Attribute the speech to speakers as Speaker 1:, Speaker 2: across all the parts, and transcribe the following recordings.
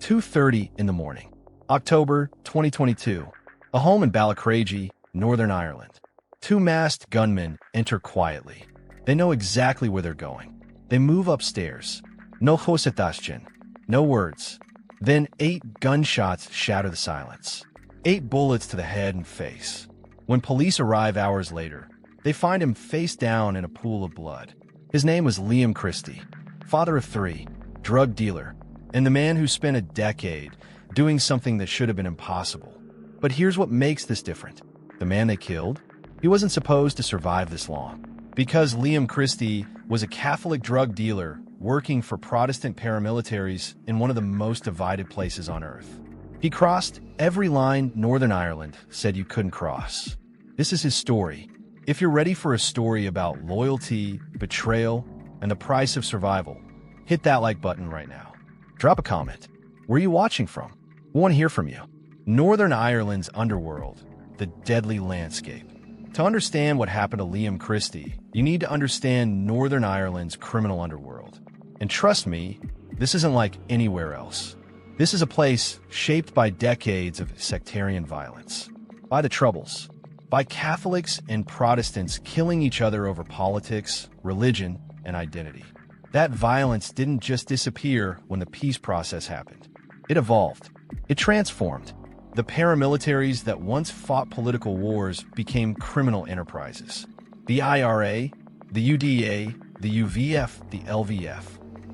Speaker 1: 2:30 in the morning. October 2022. A home in Balacraigie, Northern Ireland. Two masked gunmen enter quietly. They know exactly where they're going. They move upstairs. No hesitation. No words. Then 8 gunshots shatter the silence. 8 bullets to the head and face. When police arrive hours later, they find him face down in a pool of blood. His name was Liam Christie, father of 3, drug dealer, and the man who spent a decade doing something that should have been impossible. But here's what makes this different. The man they killed, he wasn't supposed to survive this long. Because Liam Christie was a Catholic drug dealer working for Protestant paramilitaries in one of the most divided places on earth. He crossed every line Northern Ireland said you couldn't cross. This is his story. If you're ready for a story about loyalty, betrayal, and the price of survival, hit that like button right now. Drop a comment. Where are you watching from? We want to hear from you. Northern Ireland's underworld, the deadly landscape. To understand what happened to Liam Christie, you need to understand Northern Ireland's criminal underworld. And trust me, this isn't like anywhere else. This is a place shaped by decades of sectarian violence, by the Troubles, by Catholics and Protestants killing each other over politics, religion, and identity. That violence didn't just disappear when the peace process happened. It evolved. It transformed. The paramilitaries that once fought political wars became criminal enterprises. The IRA, the UDA, the UVF, the LVF.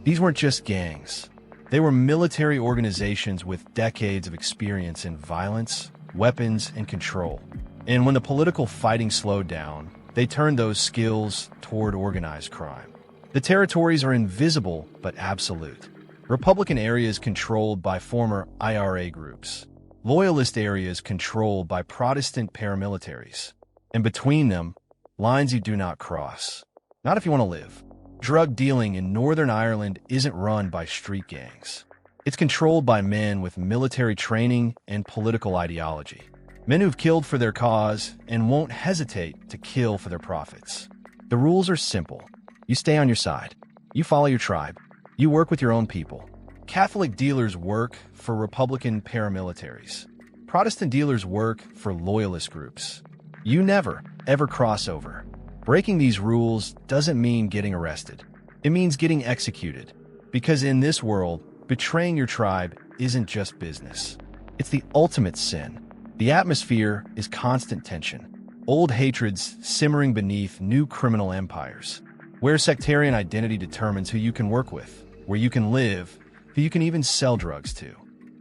Speaker 1: These weren't just gangs. They were military organizations with decades of experience in violence, weapons, and control. And when the political fighting slowed down, they turned those skills toward organized crime. The territories are invisible but absolute. Republican areas controlled by former IRA groups. Loyalist areas controlled by Protestant paramilitaries. And between them, lines you do not cross. Not if you want to live. Drug dealing in Northern Ireland isn't run by street gangs. It's controlled by men with military training and political ideology. Men who've killed for their cause and won't hesitate to kill for their profits. The rules are simple. You stay on your side. You follow your tribe. You work with your own people. Catholic dealers work for Republican paramilitaries. Protestant dealers work for loyalist groups. You never, ever cross over. Breaking these rules doesn't mean getting arrested. It means getting executed. Because in this world, betraying your tribe isn't just business. It's the ultimate sin. The atmosphere is constant tension. Old hatreds simmering beneath new criminal empires. Where sectarian identity determines who you can work with, where you can live, who you can even sell drugs to.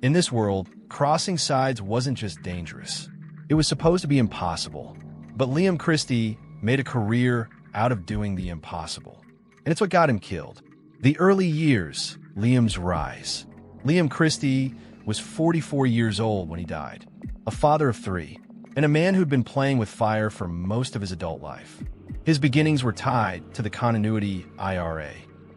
Speaker 1: In this world, crossing sides wasn't just dangerous. It was supposed to be impossible. But Liam Christie made a career out of doing the impossible. And it's what got him killed. The early years, Liam's rise. Liam Christie was 44 years old when he died, a father of 3, and a man who'd been playing with fire for most of his adult life. His beginnings were tied to the Continuity IRA,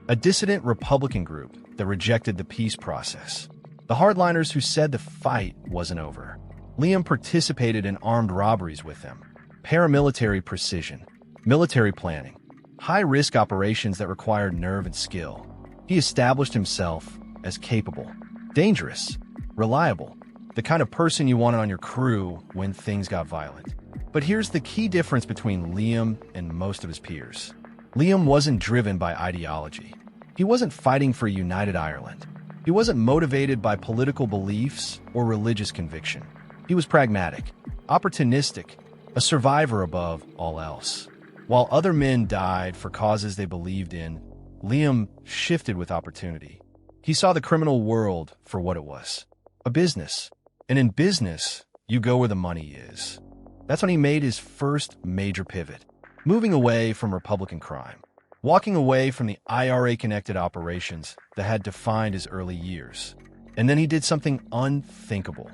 Speaker 1: a dissident Republican group that rejected the peace process. The hardliners who said the fight wasn't over. Liam participated in armed robberies with them, paramilitary precision, military planning, high-risk operations that required nerve and skill. He established himself as capable, dangerous, reliable, the kind of person you wanted on your crew when things got violent. But here's the key difference between Liam and most of his peers. Liam wasn't driven by ideology. He wasn't fighting for a united Ireland. He wasn't motivated by political beliefs or religious conviction. He was pragmatic, opportunistic, a survivor above all else. While other men died for causes they believed in, Liam shifted with opportunity. He saw the criminal world for what it was, a business. And in business, you go where the money is. That's when he made his first major pivot, moving away from Republican crime, walking away from the IRA-connected operations that had defined his early years. And then he did something unthinkable.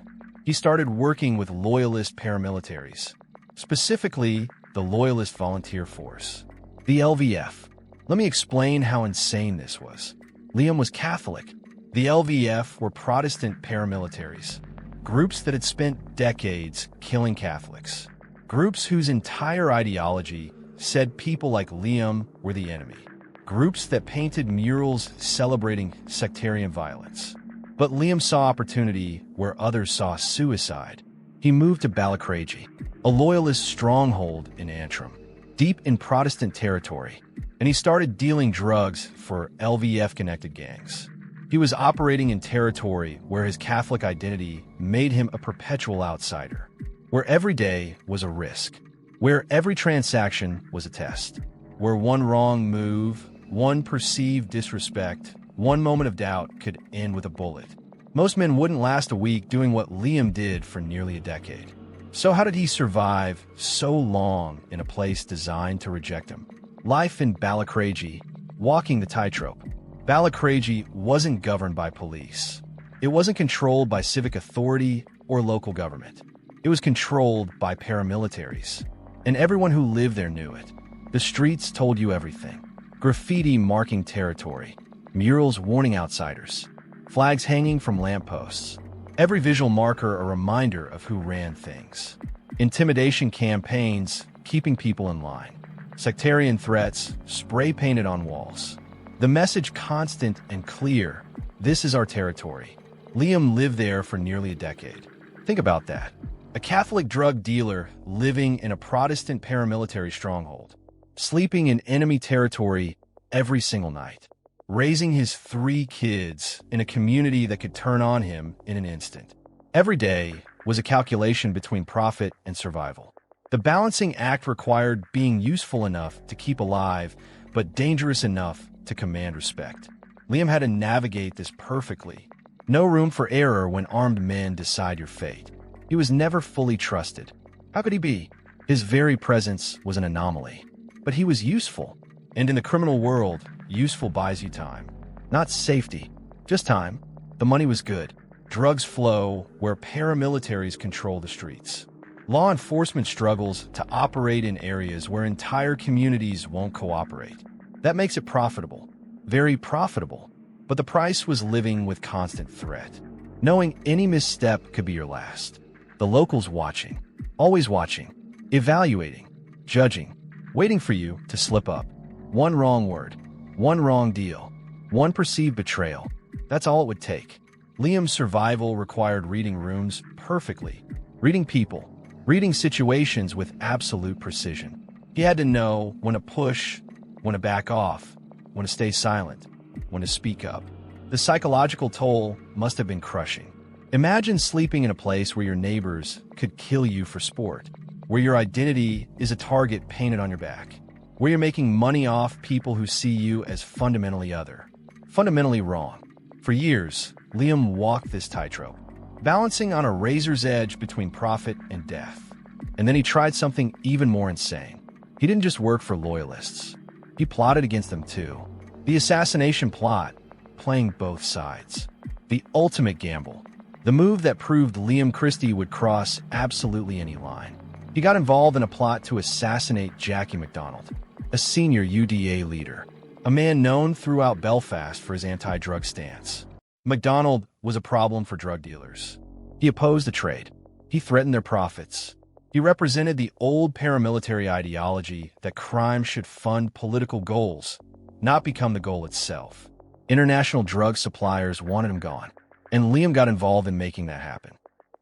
Speaker 1: He started working with loyalist paramilitaries, specifically the Loyalist Volunteer Force, the LVF. Let me explain how insane this was. Liam was Catholic. The LVF were Protestant paramilitaries, groups that had spent decades killing Catholics, groups whose entire ideology said people like Liam were the enemy, groups that painted murals celebrating sectarian violence. But Liam saw opportunity where others saw suicide. He moved to Balacraigie, a Loyalist stronghold in Antrim, deep in Protestant territory, and he started dealing drugs for LVF-connected gangs. He was operating in territory where his Catholic identity made him a perpetual outsider, where every day was a risk, where every transaction was a test, where one wrong move, one perceived disrespect, one moment of doubt could end with a bullet. Most men wouldn't last a week doing what Liam did for nearly a decade. So how did he survive so long in a place designed to reject him? Life in Balacraigie, walking the tightrope. Balacraigie wasn't governed by police. It wasn't controlled by civic authority or local government. It was controlled by paramilitaries. And everyone who lived there knew it. The streets told you everything. Graffiti marking territory. Murals warning outsiders. Flags hanging from lampposts. Every visual marker a reminder of who ran things. Intimidation campaigns keeping people in line. Sectarian threats spray painted on walls. The message constant and clear: this is our territory. Liam lived there for nearly a decade. Think about that. A Catholic drug dealer living in a Protestant paramilitary stronghold. Sleeping in enemy territory every single night. Raising his 3 kids in a community that could turn on him in an instant. Every day was a calculation between profit and survival. The balancing act required being useful enough to keep alive, but dangerous enough to command respect. Liam had to navigate this perfectly. No room for error when armed men decide your fate. He was never fully trusted. How could he be? His very presence was an anomaly. But he was useful. And in the criminal world, useful buys you time. Not safety, just time. The money was good. Drugs flow where paramilitaries control the streets. Law enforcement struggles to operate in areas where entire communities won't cooperate. That makes it profitable. Very profitable. But the price was living with constant threat. Knowing any misstep could be your last. The locals watching. Always watching. Evaluating. Judging. Waiting for you to slip up. One wrong word. One wrong deal. One perceived betrayal. That's all it would take. Liam's survival required reading rooms perfectly. Reading people. Reading situations with absolute precision. He had to know when to push, when to back off, when to stay silent, when to speak up. The psychological toll must have been crushing. Imagine sleeping in a place where your neighbors could kill you for sport, where your identity is a target painted on your back, where you're making money off people who see you as fundamentally other, fundamentally wrong. For years, Liam walked this tightrope, balancing on a razor's edge between profit and death. And then he tried something even more insane. He didn't just work for Loyalists. He plotted against them too. The Assassination Plot, playing both sides. The ultimate gamble. The move that proved Liam Christie would cross absolutely any line. He got involved in a plot to assassinate Jackie MacDonald, a senior UDA leader, a man known throughout Belfast for his anti-drug stance. MacDonald was a problem for drug dealers. He opposed the trade. He threatened their profits. He represented the old paramilitary ideology that crime should fund political goals, not become the goal itself. International drug suppliers wanted him gone, and Liam got involved in making that happen.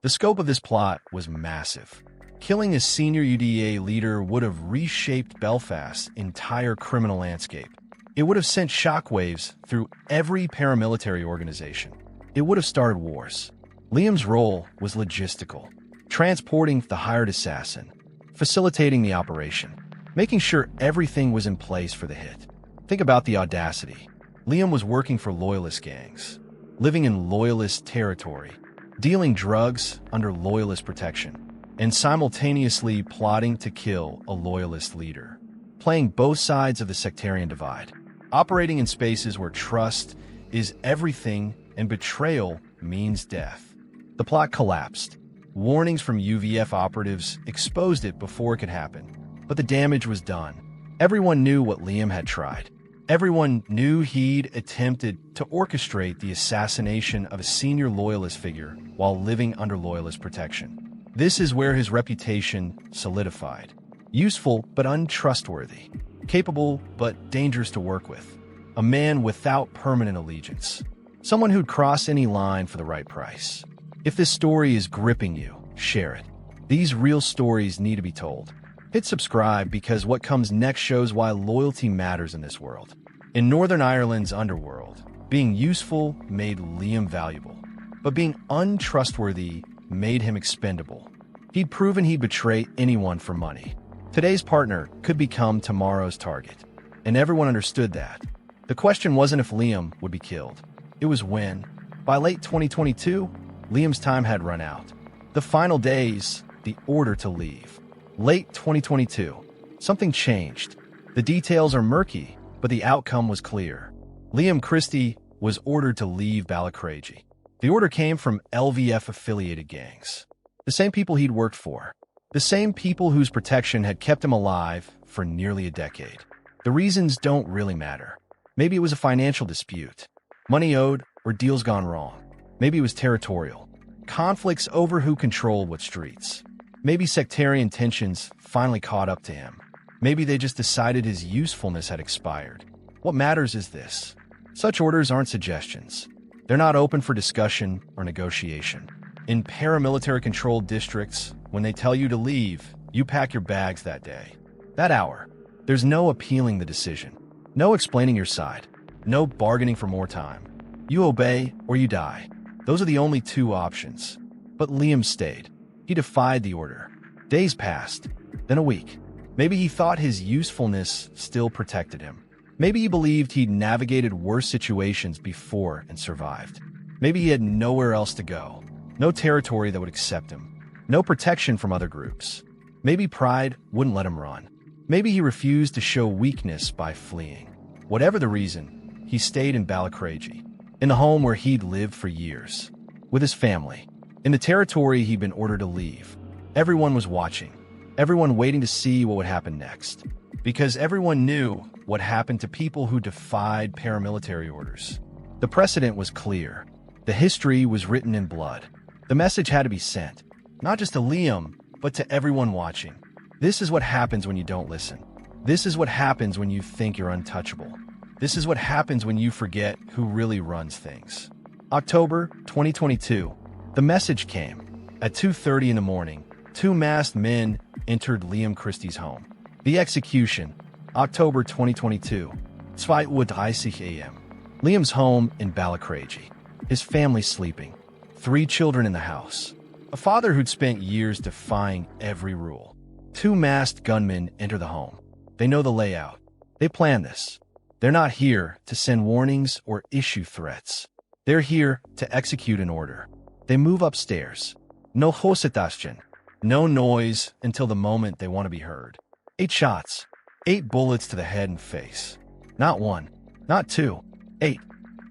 Speaker 1: The scope of this plot was massive. Killing a senior UDA leader would have reshaped Belfast's entire criminal landscape. It would have sent shockwaves through every paramilitary organization. It would have started wars. Liam's role was logistical, transporting the hired assassin, facilitating the operation, making sure everything was in place for the hit. Think about the audacity. Liam was working for Loyalist gangs, living in Loyalist territory, dealing drugs under Loyalist protection, and simultaneously plotting to kill a Loyalist leader, playing both sides of the sectarian divide, operating in spaces where trust is everything and betrayal means death. The plot collapsed. Warnings from UVF operatives exposed it before it could happen, but the damage was done. Everyone knew what Liam had tried. Everyone knew he'd attempted to orchestrate the assassination of a senior Loyalist figure while living under Loyalist protection. This is where his reputation solidified. Useful but untrustworthy. Capable but dangerous to work with. A man without permanent allegiance. Someone who'd cross any line for the right price. If this story is gripping you, share it. These real stories need to be told. Hit subscribe because what comes next shows why loyalty matters in this world. In Northern Ireland's underworld, being useful made Liam valuable, but being untrustworthy made him expendable. He'd proven he'd betray anyone for money. Today's partner could become tomorrow's target, and everyone understood that. The question wasn't if Liam would be killed. It was when. By late 2022, Liam's time had run out. The final days, the order to leave. Late 2022, something changed. The details are murky, but the outcome was clear. Liam Christie was ordered to leave Balacraigie. The order came from LVF-affiliated gangs. The same people he'd worked for. The same people whose protection had kept him alive for nearly a decade. The reasons don't really matter. Maybe it was a financial dispute. Money owed or deals gone wrong. Maybe it was territorial. Conflicts over who controlled what streets. Maybe sectarian tensions finally caught up to him. Maybe they just decided his usefulness had expired. What matters is this. Such orders aren't suggestions. They're not open for discussion or negotiation. In paramilitary-controlled districts, when they tell you to leave, you pack your bags that day. That hour. There's no appealing the decision. No explaining your side. No bargaining for more time. You obey or you die. Those are the only two options. But Liam stayed. He defied the order. Days passed, then a week. Maybe he thought his usefulness still protected him. Maybe he believed he'd navigated worse situations before and survived. Maybe he had nowhere else to go. No territory that would accept him. No protection from other groups. Maybe pride wouldn't let him run. Maybe he refused to show weakness by fleeing. Whatever the reason, he stayed in Balacraigie, in the home where he'd lived for years, with his family, in the territory he'd been ordered to leave. Everyone was watching, everyone waiting to see what would happen next, because everyone knew what happened to people who defied paramilitary orders. The precedent was clear. The history was written in blood. The message had to be sent, not just to Liam, but to everyone watching. This is what happens when you don't listen. This is what happens when you think you're untouchable. This is what happens when you forget who really runs things. October 2022. The message came. At 2:30 in the morning, two masked men entered Liam Christie's home. The execution. October 2022. 2:30 a.m. Liam's home in Balacraigie. His family sleeping. 3 children in the house. A father who'd spent years defying every rule. 2 masked gunmen enter the home. They know the layout. They plan this. They're not here to send warnings or issue threats. They're here to execute an order. They move upstairs. No hositation. No noise until the moment they want to be heard. 8 shots. 8 bullets to the head and face. Not 1. Not 2. 8.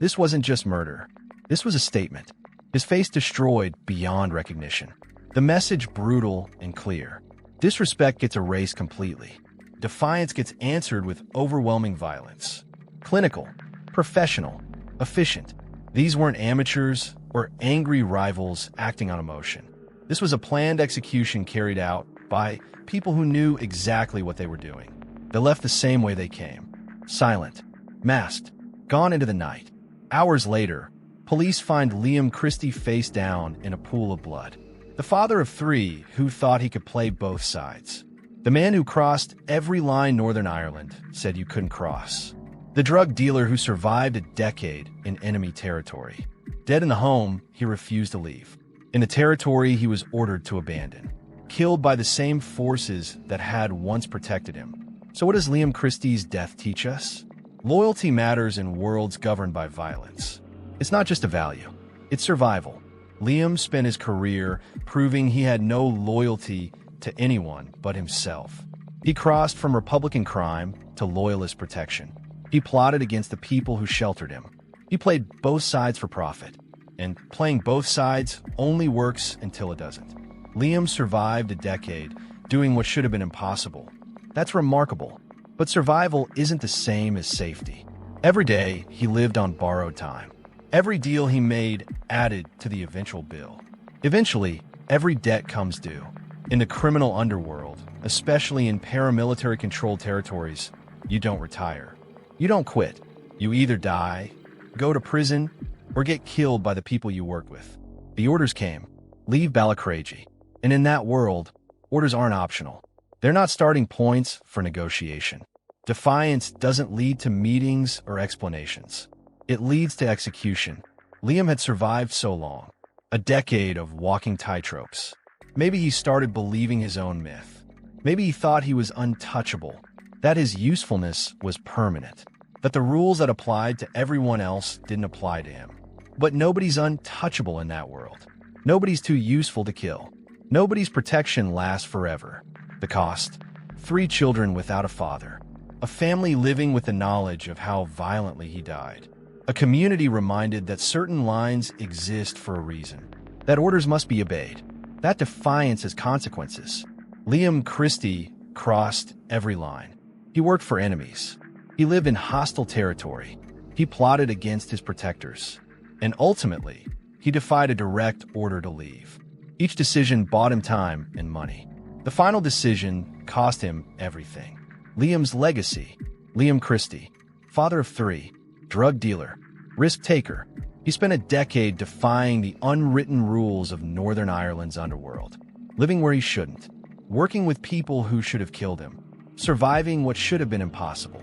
Speaker 1: This wasn't just murder. This was a statement. His face destroyed beyond recognition. The message brutal and clear. Disrespect gets erased completely. Defiance gets answered with overwhelming violence. Clinical, professional, efficient. These weren't amateurs or angry rivals acting on emotion. This was a planned execution carried out by people who knew exactly what they were doing. They left the same way they came. Silent, masked, gone into the night. Hours later, police find Liam Christie face down in a pool of blood. The father of 3 who thought he could play both sides. The man who crossed every line Northern Ireland said you couldn't cross. The drug dealer who survived a decade in enemy territory. Dead in the home, he refused to leave. In the territory he was ordered to abandon. Killed by the same forces that had once protected him. So what does Liam Christie's death teach us? Loyalty matters in worlds governed by violence. It's not just a value, it's survival. Liam spent his career proving he had no loyalty to anyone but himself. He crossed from Republican crime to Loyalist protection. He plotted against the people who sheltered him. He played both sides for profit. And playing both sides only works until it doesn't. Liam survived a decade, doing what should have been impossible. That's remarkable. But survival isn't the same as safety. Every day, he lived on borrowed time. Every deal he made added to the eventual bill. Eventually, every debt comes due. In the criminal underworld, especially in paramilitary-controlled territories, you don't retire. You don't quit. You either die, go to prison, or get killed by the people you work with. The orders came. Leave Balacraigie. And in that world, orders aren't optional. They're not starting points for negotiation. Defiance doesn't lead to meetings or explanations. It leads to execution. Liam had survived so long. A decade of walking tightropes. Maybe he started believing his own myth. Maybe he thought he was untouchable, that his usefulness was permanent, that the rules that applied to everyone else didn't apply to him. But nobody's untouchable in that world. Nobody's too useful to kill. Nobody's protection lasts forever. The cost? 3 children without a father. A family living with the knowledge of how violently he died. A community reminded that certain lines exist for a reason. That orders must be obeyed. That defiance has consequences. Liam Christie crossed every line. He worked for enemies. He lived in hostile territory. He plotted against his protectors. And ultimately, he defied a direct order to leave. Each decision bought him time and money. The final decision cost him everything. Liam's legacy. Liam Christie, father of 3, drug dealer, risk taker. He spent a decade defying the unwritten rules of Northern Ireland's underworld, living where he shouldn't, working with people who should have killed him, surviving what should have been impossible.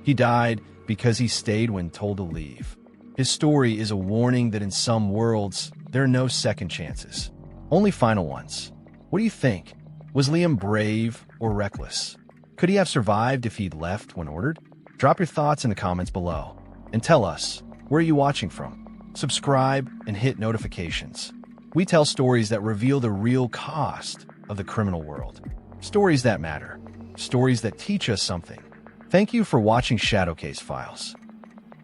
Speaker 1: He died because he stayed when told to leave. His story is a warning that in some worlds, there are no second chances, only final ones. What do you think? Was Liam brave or reckless? Could he have survived if he'd left when ordered? Drop your thoughts in the comments below and tell us, where are you watching from? Subscribe and hit notifications. We tell stories that reveal the real cost of the criminal world. Stories that matter. Stories that teach us something. Thank you for watching Shadowcase Files.